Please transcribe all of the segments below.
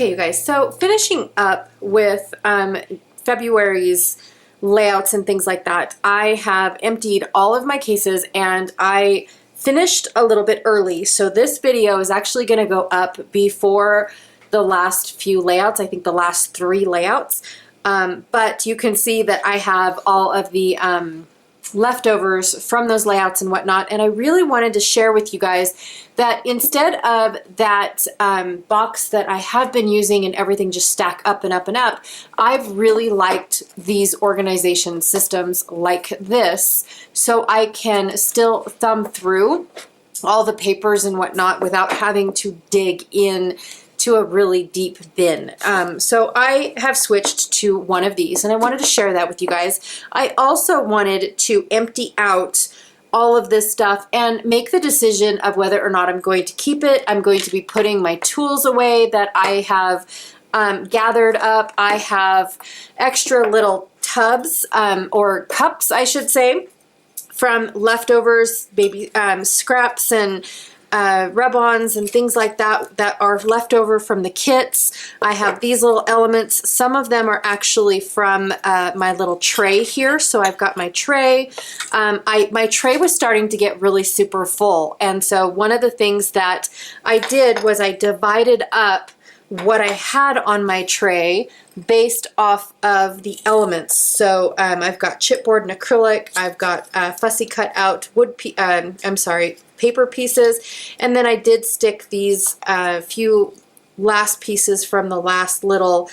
Okay, you guys, so finishing up with February's layouts and things like that, I have emptied all of my cases and I finished a little bit early. So this video is actually going to go up before the last few layouts, I think the last 3 layouts. But you can see that I have all of the leftovers from those layouts and whatnot, and I really wanted to share with you guys that instead of that box that I have been using and everything just stack up and up and up, I've really liked these organization systems like this, so I can still thumb through all the papers and whatnot without having to dig in to a really deep bin. So I have switched to one of these and I wanted to share that with you guys. I also wanted to empty out all of this stuff and make the decision of whether or not I'm going to keep it. I'm going to be putting my tools away that I have gathered up. I have extra little tubs or cups, I should say, from leftovers, baby scraps and rub-ons and things like that that are left over from the kits. I have these little elements. Some of them are actually from my little tray here. So I've got my tray. My tray was starting to get really super full. And so one of the things that I did was I divided up what I had on my tray based off of the elements. So I've got chipboard and acrylic, I've got fussy cut out paper pieces, and then I did stick these few last pieces from the last little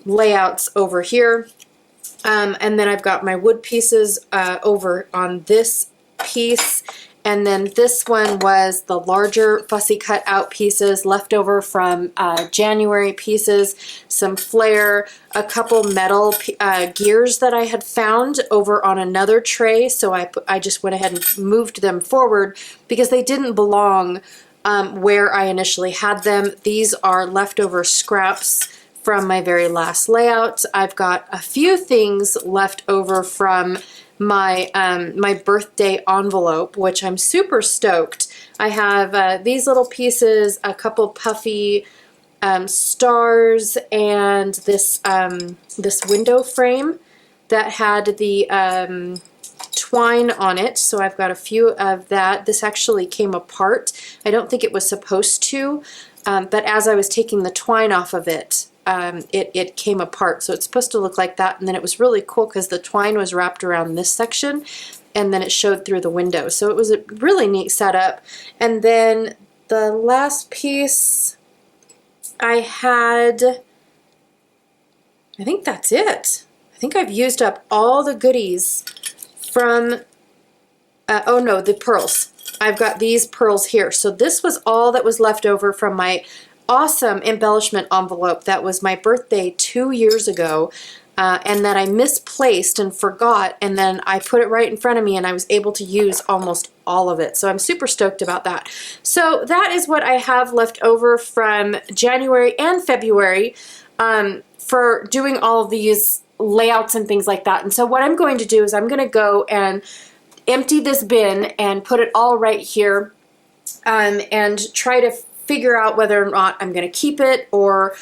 layouts over here. And then I've got my wood pieces over on this piece. And then this one was the larger fussy cut out pieces left over from January pieces, some flare, a couple metal gears that I had found over on another tray. So I just went ahead and moved them forward because they didn't belong where I initially had them. These are leftover scraps from my very last layout. I've got a few things left over from my my birthday envelope, which I'm super stoked. I have these little pieces, a couple puffy stars, and this this window frame that had the twine on it. So I've got a few of that. This actually came apart. I don't think it was supposed to, but as I was taking the twine off of it, it came apart. So it's supposed to look like that, and then it was really cool because the twine was wrapped around this section and then it showed through the window. So it was a really neat setup. And then the last piece I had, I think that's it. I think I've used up all the goodies from, oh no, the pearls. I've got these pearls here. So this was all that was left over from my awesome embellishment envelope that was my birthday 2 years ago, and that I misplaced and forgot, and then I put it right in front of me and I was able to use almost all of it. So I'm super stoked about that. So that is what I have left over from January and February for doing all of these layouts and things like that. And so what I'm going to do is I'm going to go and empty this bin and put it all right here and try to figure out whether or not I'm going to keep it or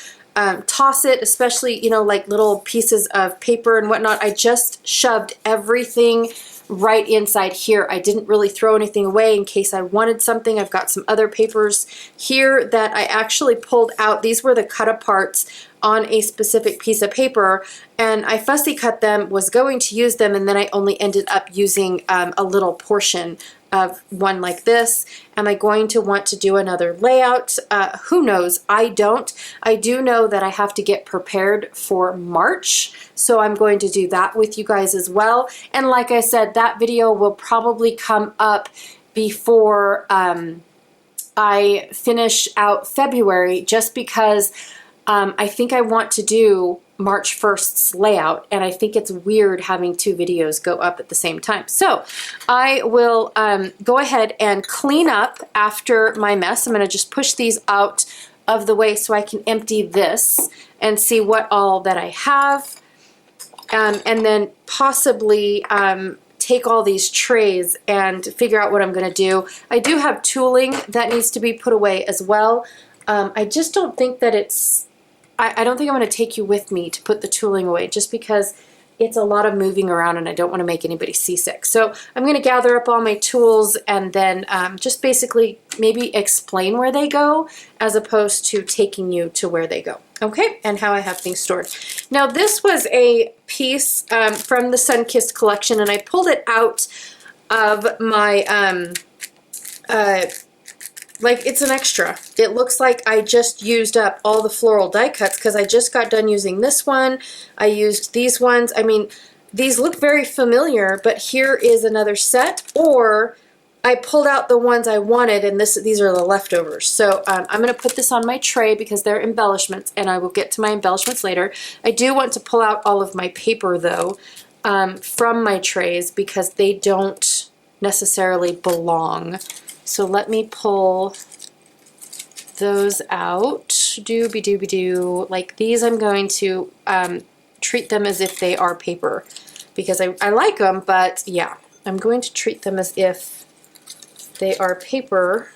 toss it, especially, you know, like little pieces of paper and whatnot. I just shoved everything right inside here. I didn't really throw anything away in case I wanted something. I've got some other papers here that I actually pulled out. These were the cut aparts on a specific piece of paper, and I fussy cut them, was going to use them, and then I only ended up using a little portion of one like this. Am I going to want to do another layout? Who knows? I don't. I do know that I have to get prepared for March, so I'm going to do that with you guys as well. And like I said, that video will probably come up before I finish out February, just because I think I want to do March 1st's layout, and I think it's weird having 2 videos go up at the same time. So I will go ahead and clean up after my mess. I'm going to just push these out of the way so I can empty this and see what all that I have, and then possibly take all these trays and figure out what I'm going to do. I do have tooling that needs to be put away as well. I just don't think that it's I don't think I'm going to take you with me to put the tooling away just because it's a lot of moving around and I don't want to make anybody seasick. So I'm going to gather up all my tools and then just basically maybe explain where they go as opposed to taking you to where they go. Okay, and how I have things stored. Now this was a piece from the Sunkissed collection, and I pulled it out of my, like it's an extra. It looks like I just used up all the floral die cuts because I just got done using this one. I used these ones. I mean, these look very familiar, but here is another set, or I pulled out the ones I wanted, and these are the leftovers. So I'm going to put this on my tray because they're embellishments, and I will get to my embellishments later. I do want to pull out all of my paper, though, from my trays because they don't necessarily belong. So let me pull those out. Dooby-dooby-doo. Like these, I'm going to treat them as if they are paper because I like them, but yeah, I'm going to treat them as if they are paper.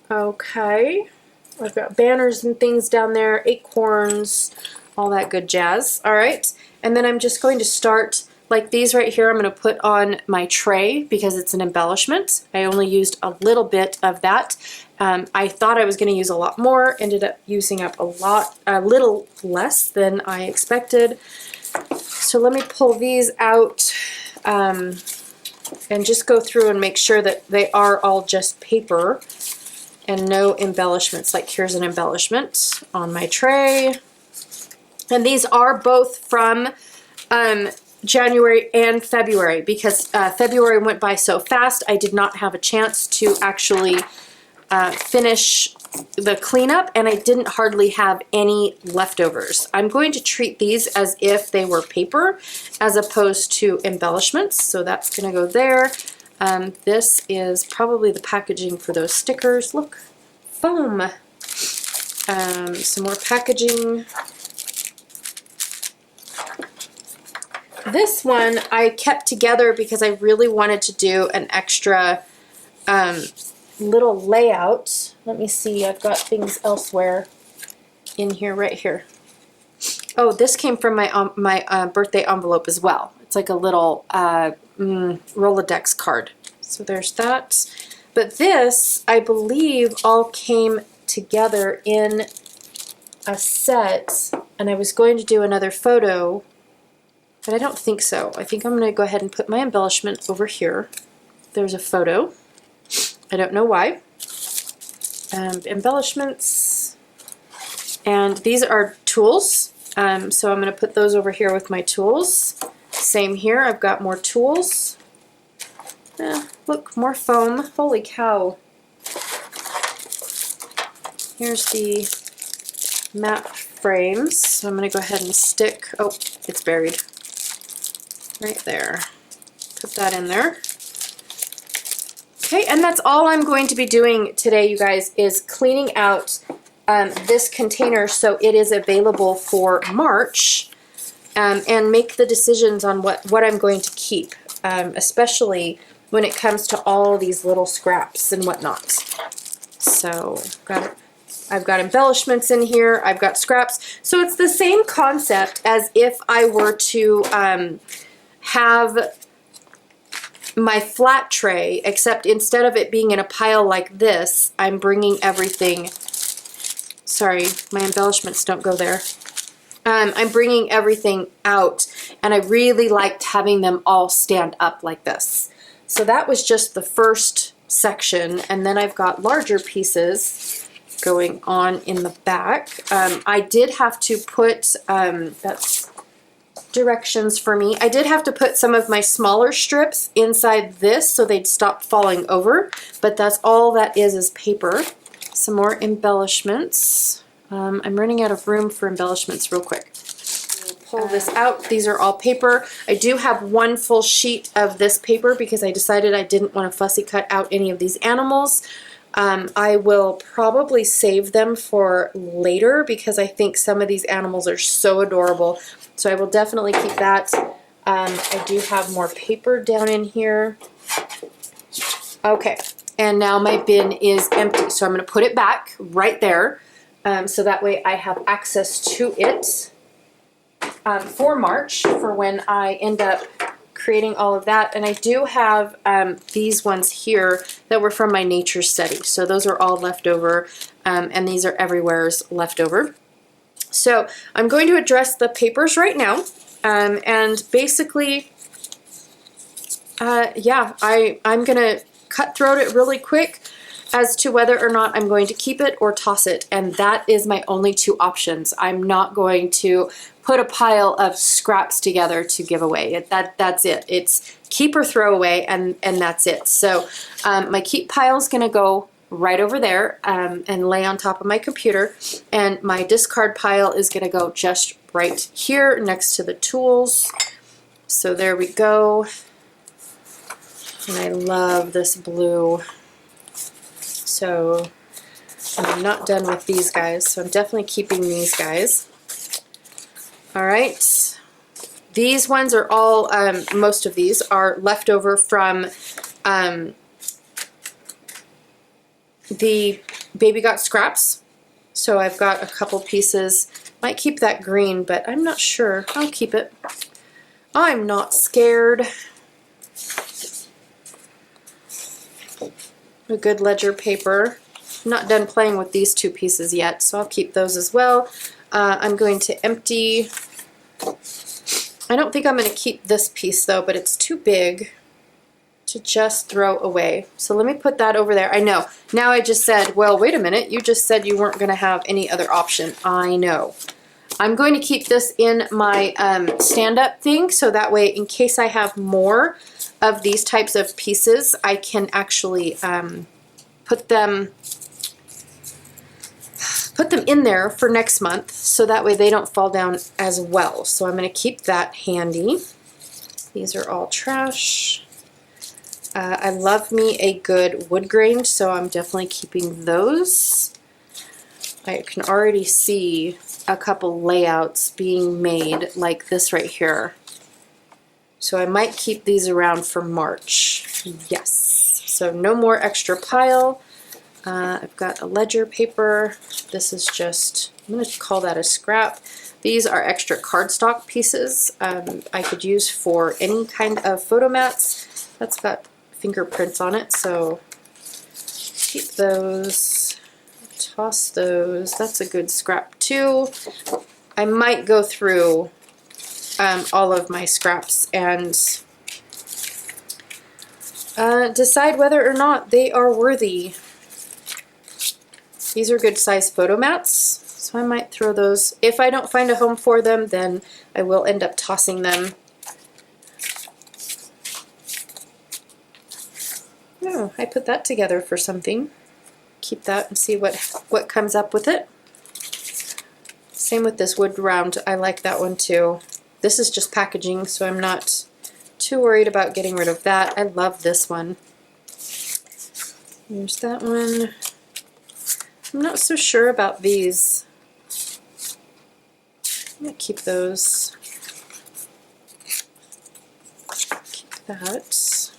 Okay, I've got banners and things down there, acorns, all that good jazz. All right, and then I'm just going to start like these right here. I'm going to put on my tray because it's an embellishment. I only used a little bit of that. I thought I was going to use a lot more, ended up using up a little less than I expected. So let me pull these out. And just go through and make sure that they are all just paper and no embellishments. Like here's an embellishment on my tray. And these are both from January and February because February went by so fast I did not have a chance to actually finish the cleanup, and I didn't hardly have any leftovers. I'm going to treat these as if they were paper as opposed to embellishments, so that's going to go there. This is probably the packaging for those stickers. Look, foam. Some more packaging. This one I kept together because I really wanted to do an extra little layout. Let me see, I've got things elsewhere in here, right here. Oh, this came from my birthday envelope as well. It's like a little Rolodex card. So there's that. But this, I believe, all came together in a set, and I was going to do another photo, but I don't think so. I think I'm going to go ahead and put my embellishment over here. There's a photo. I don't know why. Embellishments. And these are tools. So I'm going to put those over here with my tools. Same here. I've got more tools. Look, more foam. Holy cow. Here's the map frames. So I'm going to go ahead and stick. Oh, it's buried. Right there. Put that in there. Okay, and that's all I'm going to be doing today, you guys, is cleaning out this container so it is available for March, and make the decisions on what I'm going to keep, especially when it comes to all these little scraps and whatnot. So I've got embellishments in here, I've got scraps. So it's the same concept as if I were to have my flat tray, except instead of it being in a pile like this, I'm bringing everything, sorry, my embellishments don't go there. I'm bringing everything out, and I really liked having them all stand up like this. So that was just the first section, and then I've got larger pieces going on in the back. I did have to put, that's directions for me. I did have to put some of my smaller strips inside this so they'd stop falling over, but that's all that is paper. Some more embellishments. I'm running out of room for embellishments real quick. We'll pull this out. These are all paper. I do have one full sheet of this paper because I decided I didn't want to fussy cut out any of these animals. I will probably save them for later because I think some of these animals are so adorable. So I will definitely keep that. I do have more paper down in here. Okay, and now my bin is empty. So I'm going to put it back right there. so that way I have access to it for March, for when I end up creating all of that. And I do have these ones here that were from my nature study. So those are all left over, and these are everywhere's leftover. So I'm going to address the papers right now, and basically, yeah, I'm gonna cutthroat it really quick as to whether or not I'm going to keep it or toss it, and that is my only two options. I'm not going to put a pile of scraps together to give away. That's it. It's keep or throw away, and that's it. So my keep pile is gonna go right over there and lay on top of my computer, and my discard pile is gonna go just right here next to the tools. So there we go. And I love this blue. So I'm not done with these guys, so I'm definitely keeping these guys. All right. These ones are all, most of these are leftover from the Baby Got Scraps. So I've got a couple pieces. Might keep that green, but I'm not sure. I'll keep it. I'm not scared. A good ledger paper. I'm not done playing with these two pieces yet, so I'll keep those as well. I'm going to empty. I don't think I'm going to keep this piece though, but it's too big to just throw away. So let me put that over there. I know. Now I just said, well, wait a minute. You just said you weren't going to have any other option. I know. I'm going to keep this in my stand-up thing, so that way in case I have more of these types of pieces, I can actually put them in there for next month, so that way they don't fall down as well. So I'm going to keep that handy. These are all trash. I love me a good wood grain, so I'm definitely keeping those. I can already see a couple layouts being made like this right here. So I might keep these around for March. Yes. So no more extra pile. I've got a ledger paper. This is just, I'm going to call that a scrap. These are extra cardstock pieces I could use for any kind of photo mats. That's got fingerprints on it, so keep those. Toss those. That's a good scrap too. I might go through all of my scraps and decide whether or not they are worthy. These are good size photo mats, so I might throw those. If I don't find a home for them, then I will end up tossing them. Oh, I put that together for something. Keep that and see what comes up with it. Same with this wood round. I like that one too. This is just packaging, so I'm not too worried about getting rid of that. I love this one. There's that one. I'm not so sure about these. I'm going to keep those. Keep that.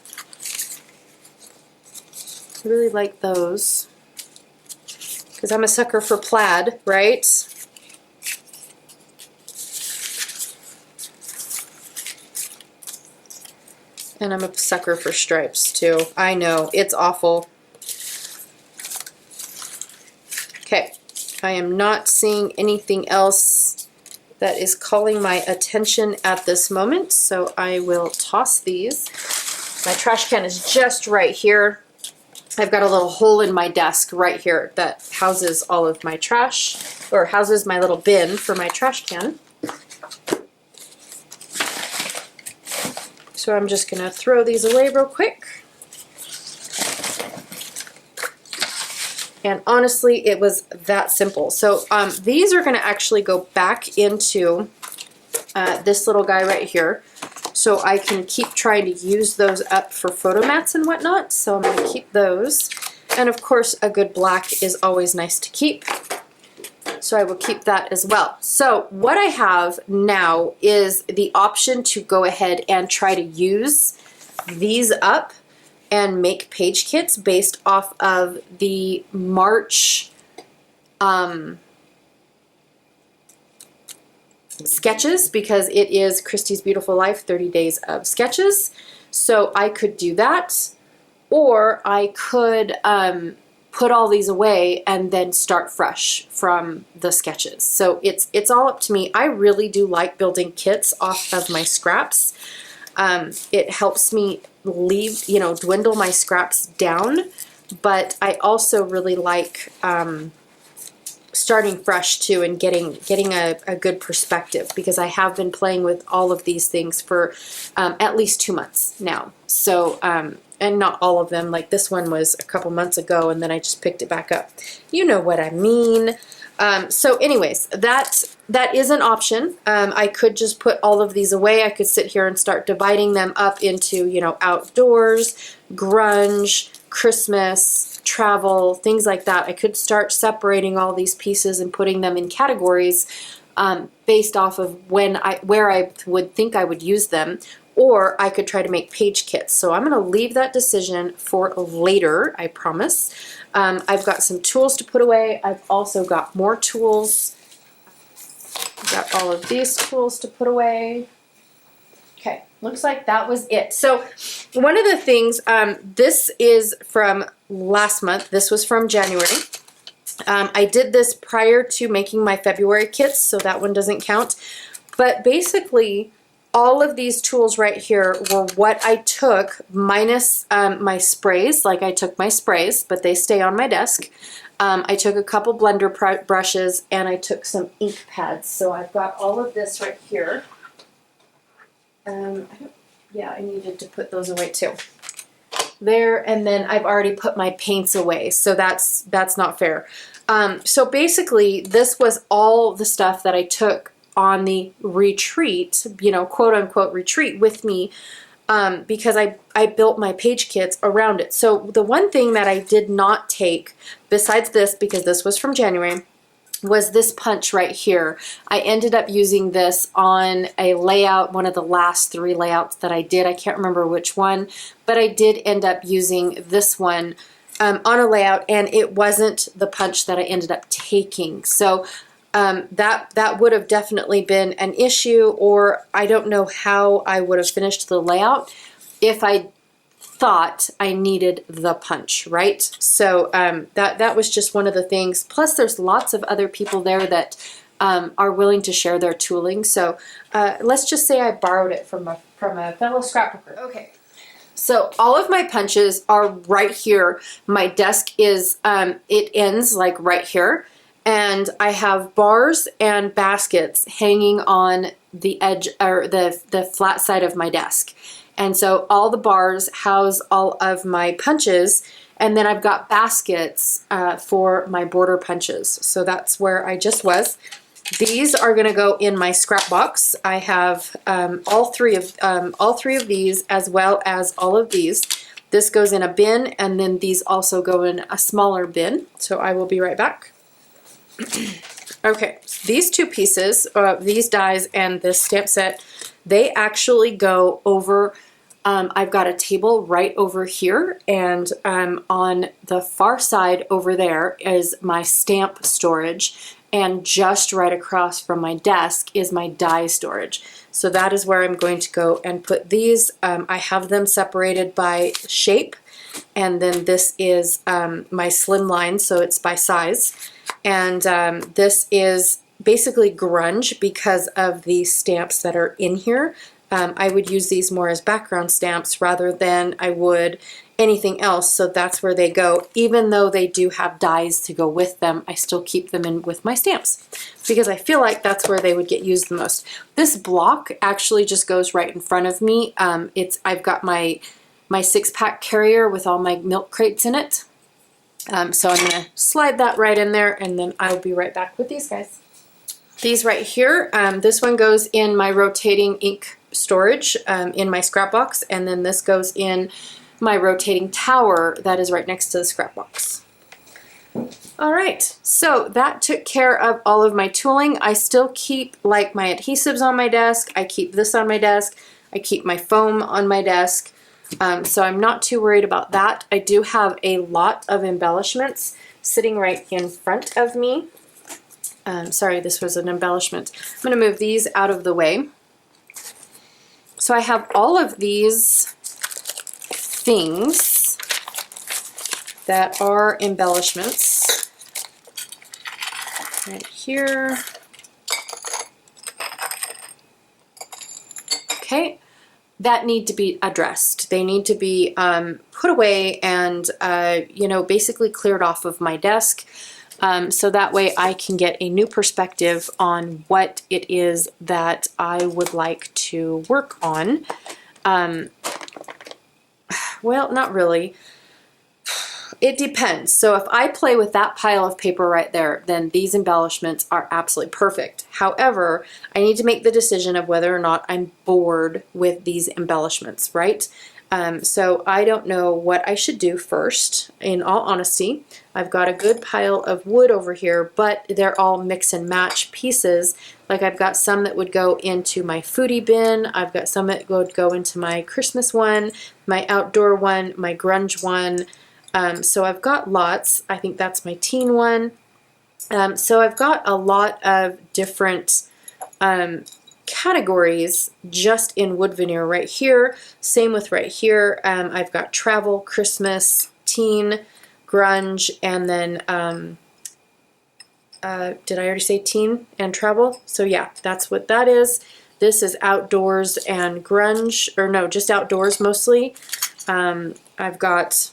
I really like those, because I'm a sucker for plaid, right? And I'm a sucker for stripes too. I know, it's awful. Okay, I am not seeing anything else that is calling my attention at this moment, so I will toss these. My trash can is just right here. I've got a little hole in my desk right here that houses all of my trash, or houses my little bin for my trash can. So I'm just going to throw these away real quick. And honestly, it was that simple. So these are going to actually go back into this little guy right here. So I can keep trying to use those up for photo mats and whatnot. So I'm going to keep those. And of course, a good black is always nice to keep. So I will keep that as well. So what I have now is the option to go ahead and try to use these up and make page kits based off of the March sketches because it is Christy's Beautiful Life 30 Days of Sketches. So I could do that, or I could put all these away and then start fresh from the sketches. So it's all up to me. I really do like building kits off of my scraps. It helps me dwindle my scraps down, but I also really like starting fresh too and getting a good perspective, because I have been playing with all of these things for at least 2 months now. So and not all of them, like this one was a couple months ago and then I just picked it back up. You know what I mean. So anyways, that is an option. I could just put all of these away. I could sit here and start dividing them up into, outdoors, grunge, Christmas, travel, things like that. I could start separating all these pieces and putting them in categories based off of where I would think I would use them, or I could try to make page kits. So I'm going to leave that decision for later, I promise. I've got some tools to put away. I've also got more tools. I've got all of these tools to put away. Okay, looks like that was it. So one of the things, this is from last month. This was from January. I did this prior to making my February kits, so that one doesn't count. But basically, all of these tools right here were what I took minus my sprays. Like I took my sprays, but they stay on my desk. I took a couple blender brushes and I took some ink pads. So I've got all of this right here. I needed to put those away too. There, and then I've already put my paints away, so that's not fair. So basically, this was all the stuff that I took on the retreat, quote unquote retreat with me, because I built my page kits around it. So the one thing that I did not take, besides this, because this was from January, was this punch right here. I ended up using this on a layout, one of the last 3 layouts that I did. I can't remember which one, but I did end up using this one on a layout, and it wasn't the punch that I ended up taking. So that would have definitely been an issue, or I don't know how I would have finished the layout if I thought I needed the punch, right? So that was just one of the things. Plus, there's lots of other people there that are willing to share their tooling. So let's just say I borrowed it from a fellow scrapbooker. Okay. So all of my punches are right here. My desk is, it ends like right here. And I have bars and baskets hanging on the edge, or the flat side of my desk. And so all the bars house all of my punches, and then I've got baskets for my border punches. So that's where I just was. These are going to go in my scrap box. I have all three of these, as well as all of these. This goes in a bin, and then these also go in a smaller bin. So I will be right back. Okay, these 2 pieces, these dies and this stamp set, they actually go over. I've got a table right over here, and on the far side over there is my stamp storage, and just right across from my desk is my die storage. So that is where I'm going to go and put these. I have them separated by shape, and then this is my slim line, so it's by size. And this is basically grunge because of the stamps that are in here. I would use these more as background stamps rather than I would anything else, so that's where they go. Even though they do have dies to go with them, I still keep them in with my stamps because I feel like that's where they would get used the most. This block actually just goes right in front of me. I've got my 6-pack carrier with all my milk crates in it. So I'm going to slide that right in there, and then I'll be right back with these guys. These right here, this one goes in my rotating ink storage in my scrap box, and then this goes in my rotating tower that is right next to the scrap box. All right, so that took care of all of my tooling. I still keep like my adhesives on my desk. I keep this on my desk. I keep my foam on my desk. So I'm not too worried about that. I do have a lot of embellishments sitting right in front of me. Sorry, this was an embellishment. I'm going to move these out of the way. So I have all of these things that are embellishments right here. Okay, that need to be addressed. They need to be put away and, you know, basically cleared off of my desk. So that way I can get a new perspective on what it is that I would like to work on. Well, not really. It depends. So if I play with that pile of paper right there, then these embellishments are absolutely perfect. However, I need to make the decision of whether or not I'm bored with these embellishments, right? So I don't know what I should do first, in all honesty. I've got a good pile of wood over here, but they're all mix and match pieces. Like I've got some that would go into my foodie bin, I've got some that would go into my Christmas one, my outdoor one, my grunge one. So I've got lots. I think that's my teen one. So I've got a lot of different categories just in wood veneer right here. Same with right here. I've got travel, Christmas, teen, grunge, and then did I already say teen and travel? So yeah, that's what that is. This is outdoors and grunge, or no, just outdoors mostly. I've got,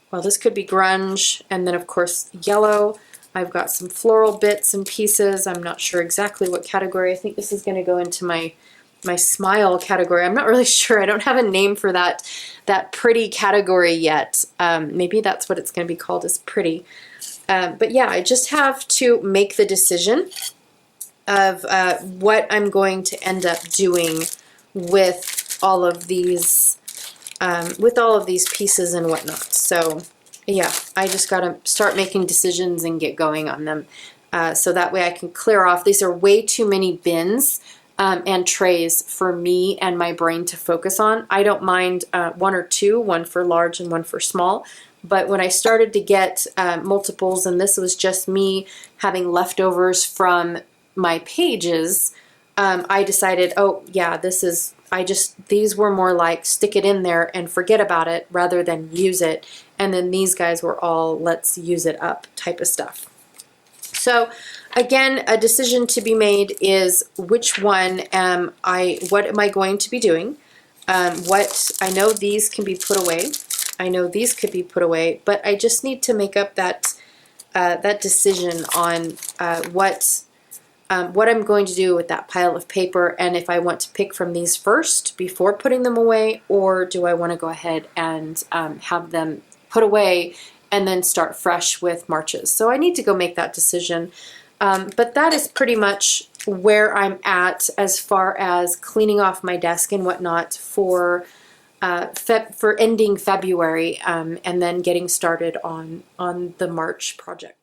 well, this could be grunge, and then of course yellow. I've got some floral bits and pieces. I'm not sure exactly what category. I think this is going to go into my smile category. I'm not really sure. I don't have a name for that pretty category yet. Maybe that's what it's going to be called, is pretty. But yeah, I just have to make the decision of what I'm going to end up doing with all of these pieces and whatnot. So yeah, I just got to start making decisions and get going on them. So that way I can clear off. These are way too many bins and trays for me and my brain to focus on. I don't mind one or two, one for large and one for small. But when I started to get multiples, and this was just me having leftovers from my pages, I decided, oh yeah, these were more like stick it in there and forget about it rather than use it. And then these guys were all let's use it up type of stuff. So again, a decision to be made is which one what am I going to be doing? I know these can be put away. I know these could be put away, but I just need to make up that decision on what I'm going to do with that pile of paper, and if I want to pick from these first before putting them away, or do I want to go ahead and have them put away and then start fresh with Marches. So I need to go make that decision. But that is pretty much where I'm at as far as cleaning off my desk and whatnot for ending February and then getting started on the March project.